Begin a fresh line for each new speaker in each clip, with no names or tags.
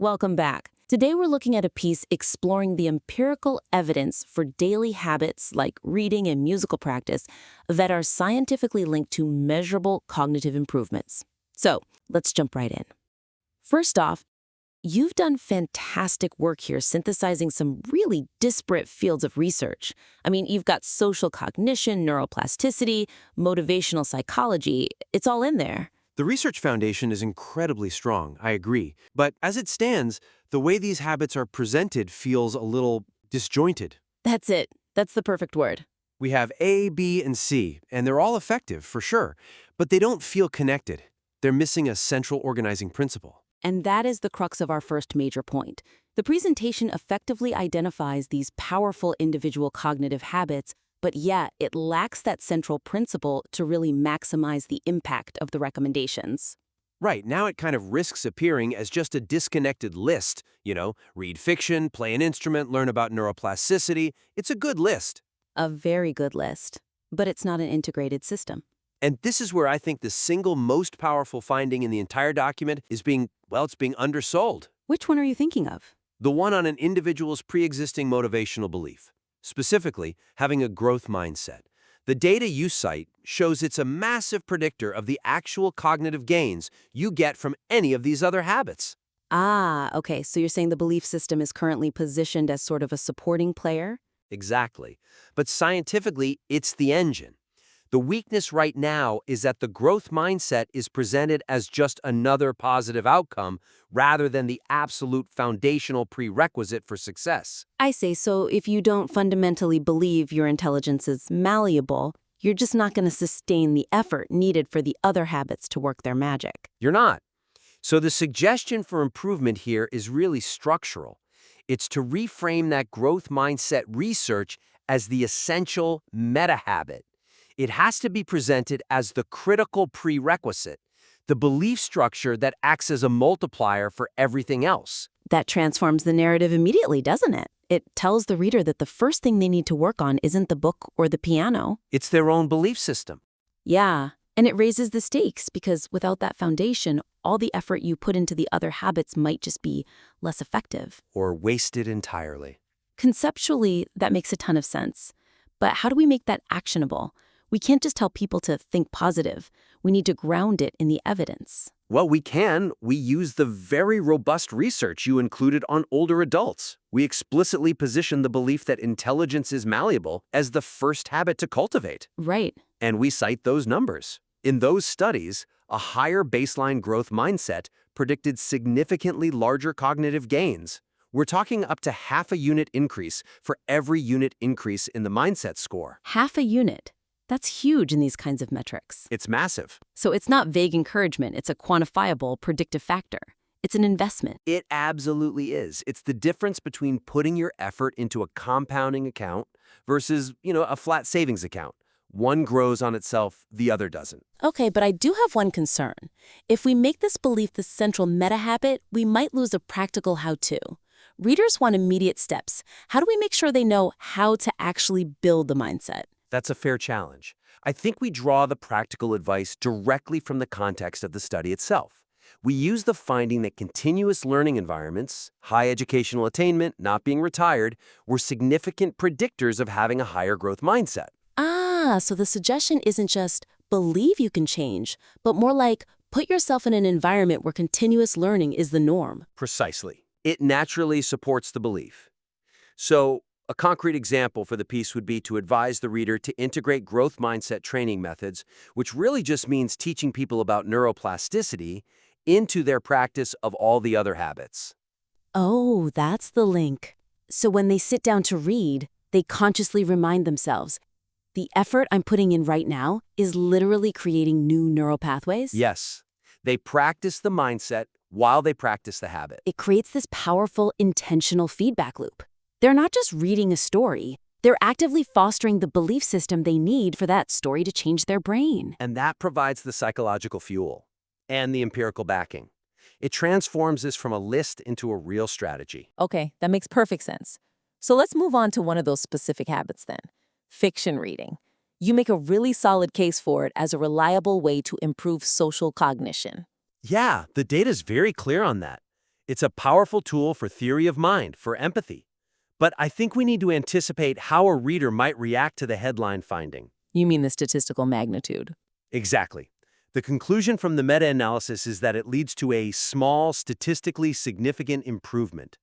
Welcome back. Today we're looking at a piece exploring the empirical evidence for daily habits like reading and musical practice that are scientifically linked to measurable cognitive improvements. So let's jump right in. First off, you've done fantastic work here synthesizing some really disparate fields of research. I mean, you've got social cognition, neuroplasticity, motivational psychology. It's all in there.
The research foundation is incredibly strong, I agree. But as it stands, the way these habits are presented feels a little disjointed.
That's it. That's the perfect word.
We have A, B, and C, and they're all effective, for sure. But they don't feel connected. They're missing a central organizing principle.
And that is the crux of our first major point. The presentation effectively identifies these powerful individual cognitive habits, but yet it lacks that central principle to really maximize the impact of the recommendations.
Right, now it kind of risks appearing as just a disconnected list. Read fiction, play an instrument, learn about neuroplasticity. It's a good list.
A very good list, but it's not an integrated system.
And this is where I think the single most powerful finding in the entire document is it's being undersold.
Which one are you thinking of?
The one on an individual's pre-existing motivational belief. Specifically, having a growth mindset. The data you cite shows it's a massive predictor of the actual cognitive gains you get from any of these other habits.
Ah, okay, so you're saying the belief system is currently positioned as sort of a supporting player?
Exactly. But scientifically, it's the engine. The weakness right now is that the growth mindset is presented as just another positive outcome rather than the absolute foundational prerequisite for success.
I say, so if you don't fundamentally believe your intelligence is malleable, you're just not going to sustain the effort needed for the other habits to work their magic.
You're not. So the suggestion for improvement here is really structural. It's to reframe that growth mindset research as the essential meta-habit. It has to be presented as the critical prerequisite, the belief structure that acts as a multiplier for everything else.
That transforms the narrative immediately, doesn't it? It tells the reader that the first thing they need to work on isn't the book or the piano.
It's their own belief system.
Yeah, and it raises the stakes because without that foundation, all the effort you put into the other habits might just be less effective.
Or wasted entirely.
Conceptually, that makes a ton of sense. But how do we make that actionable? We can't just tell people to think positive. We need to ground it in the evidence.
Well, we can. We use the very robust research you included on older adults. We explicitly position the belief that intelligence is malleable as the first habit to cultivate.
Right.
And we cite those numbers. In those studies, a higher baseline growth mindset predicted significantly larger cognitive gains. We're talking up to half a unit increase for every unit increase in the mindset score.
Half a unit. That's huge in these kinds of metrics.
It's massive.
So it's not vague encouragement. It's a quantifiable predictive factor. It's an investment.
It absolutely is. It's the difference between putting your effort into a compounding account versus, a flat savings account. One grows on itself, the other doesn't.
Okay, but I do have one concern. If we make this belief the central meta-habit, we might lose a practical how-to. Readers want immediate steps. How do we make sure they know how to actually build the mindset?
That's a fair challenge. I think we draw the practical advice directly from the context of the study itself. We use the finding that continuous learning environments, high educational attainment, not being retired, were significant predictors of having a higher growth mindset.
Ah, so the suggestion isn't just believe you can change, but more like put yourself in an environment where continuous learning is the norm.
Precisely. It naturally supports the belief. So, a concrete example for the piece would be to advise the reader to integrate growth mindset training methods, which really just means teaching people about neuroplasticity, into their practice of all the other habits.
Oh, that's the link. So when they sit down to read, they consciously remind themselves, the effort I'm putting in right now is literally creating new neural pathways?
Yes. They practice the mindset while they practice the habit.
It creates this powerful, intentional feedback loop. They're not just reading a story. They're actively fostering the belief system they need for that story to change their brain.
And that provides the psychological fuel and the empirical backing. It transforms this from a list into a real strategy.
Okay, that makes perfect sense. So let's move on to one of those specific habits then. Fiction reading. You make a really solid case for it as a reliable way to improve social cognition.
Yeah, the data's very clear on that. It's a powerful tool for theory of mind, for empathy. But I think we need to anticipate how a reader might react to the headline finding.
You mean the statistical magnitude?
Exactly. The conclusion from the meta-analysis is that it leads to a small, statistically significant improvement.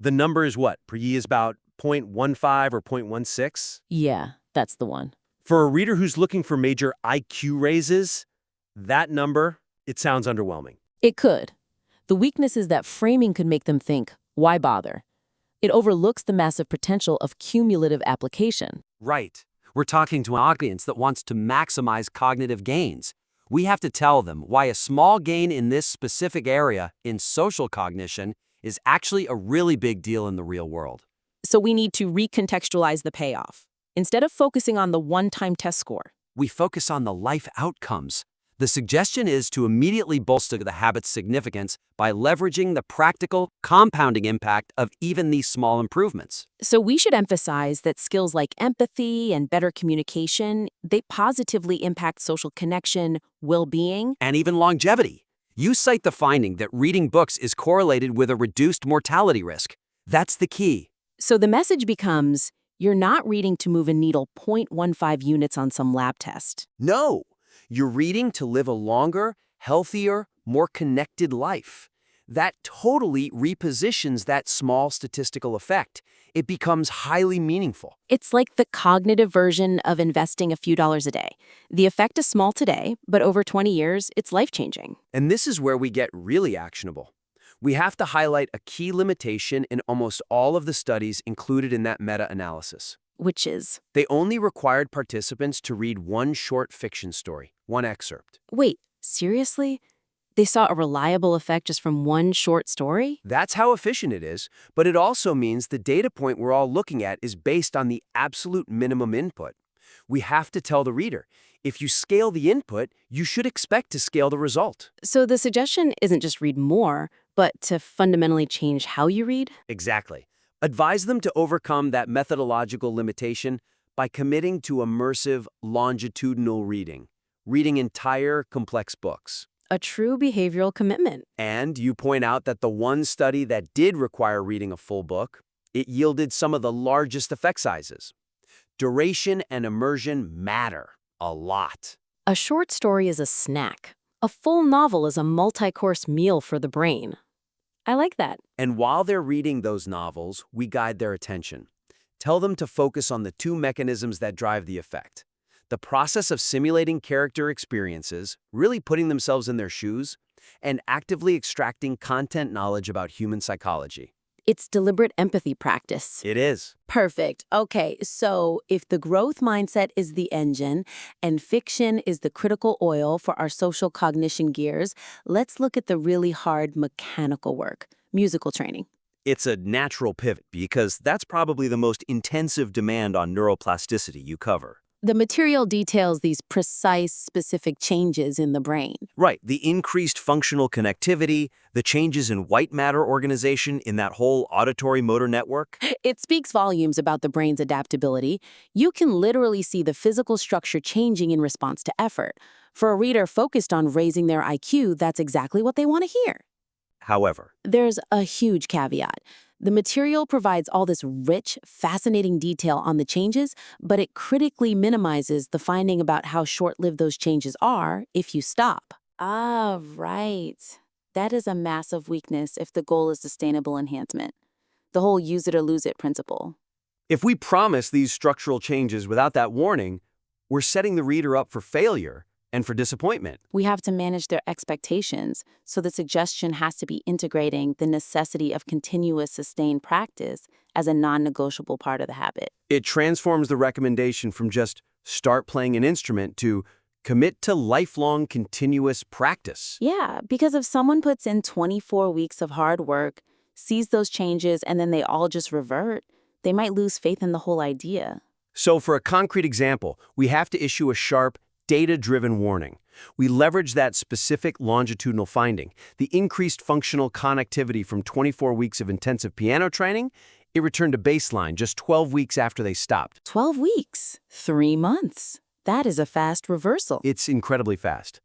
The number is what? Per ye is about 0.15 or 0.16?
Yeah, that's the one.
For a reader who's looking for major IQ raises, that number, it sounds underwhelming.
It could. The weakness is that framing could make them think, why bother? It overlooks the massive potential of cumulative application.
Right. We're talking to an audience that wants to maximize cognitive gains. We have to tell them why a small gain in this specific area, in social cognition, is actually a really big deal in the real world.
So we need to recontextualize the payoff. Instead of focusing on the one-time test score,
We focus on the life outcomes. The suggestion is to immediately bolster the habit's significance by leveraging the practical, compounding impact of even these small improvements.
So we should emphasize that skills like empathy and better communication, they positively impact social connection, well-being.
And even longevity. You cite the finding that reading books is correlated with a reduced mortality risk. That's the key.
So the message becomes, you're not reading to move a needle 0.15 units on some lab test.
No, you're reading to live a longer, healthier, more connected life. That totally repositions that small statistical effect. It becomes highly meaningful.
It's like the cognitive version of investing a few dollars a day. The effect is small today, but over 20 years, it's life-changing.
And this is where we get really actionable. We have to highlight a key limitation in almost all of the studies included in that meta-analysis.
Which is,
They only required participants to read one short fiction story, one excerpt.
wait, seriously? They saw a reliable effect just from one short story?
That's how efficient it is, but it also means the data point we're all looking at is based on the absolute minimum input. We have to tell the reader, if you scale the input, you should expect to scale the result.
So the suggestion isn't just read more, but to fundamentally change how you read?
Exactly. Advise them to overcome that methodological limitation by committing to immersive, longitudinal reading, reading entire, complex books.
A true behavioral commitment.
And you point out that the one study that did require reading a full book, it yielded some of the largest effect sizes. Duration and immersion matter a lot.
A short story is a snack. A full novel is a multi-course meal for the brain. I like that.
And while they're reading those novels, we guide their attention. Tell them to focus on the two mechanisms that drive the effect. The process of simulating character experiences, really putting themselves in their shoes, and actively extracting content knowledge about human psychology.
It's deliberate empathy practice.
It is.
Perfect. Okay, so if the growth mindset is the engine and fiction is the critical oil for our social cognition gears, let's look at the really hard mechanical work, musical training.
It's a natural pivot because that's probably the most intensive demand on neuroplasticity you cover.
The material details these precise, specific changes in the brain.
Right, the increased functional connectivity, the changes in white matter organization in that whole auditory motor network.
It speaks volumes about the brain's adaptability. You can literally see the physical structure changing in response to effort. For a reader focused on raising their IQ, that's exactly what they want to hear.
However,
There's a huge caveat. The material provides all this rich, fascinating detail on the changes, but it critically minimizes the finding about how short-lived those changes are if you stop. Ah, right. That is a massive weakness if the goal is sustainable enhancement. The whole use it or lose it principle.
if we promise these structural changes without that warning, we're setting the reader up for failure and for disappointment.
We have to manage their expectations, so the suggestion has to be integrating the necessity of continuous sustained practice as a non-negotiable part of the habit.
It transforms the recommendation from just start playing an instrument to commit to lifelong continuous practice.
Yeah, because if someone puts in 24 weeks of hard work, sees those changes, and then they all just revert, they might lose faith in the whole idea.
So for a concrete example, we have to issue a sharp, data-driven warning. We leverage that specific longitudinal finding, the increased functional connectivity from 24 weeks of intensive piano training. It returned to baseline just 12 weeks after they stopped.
12 weeks, 3 months. That is a fast reversal.
It's incredibly fast.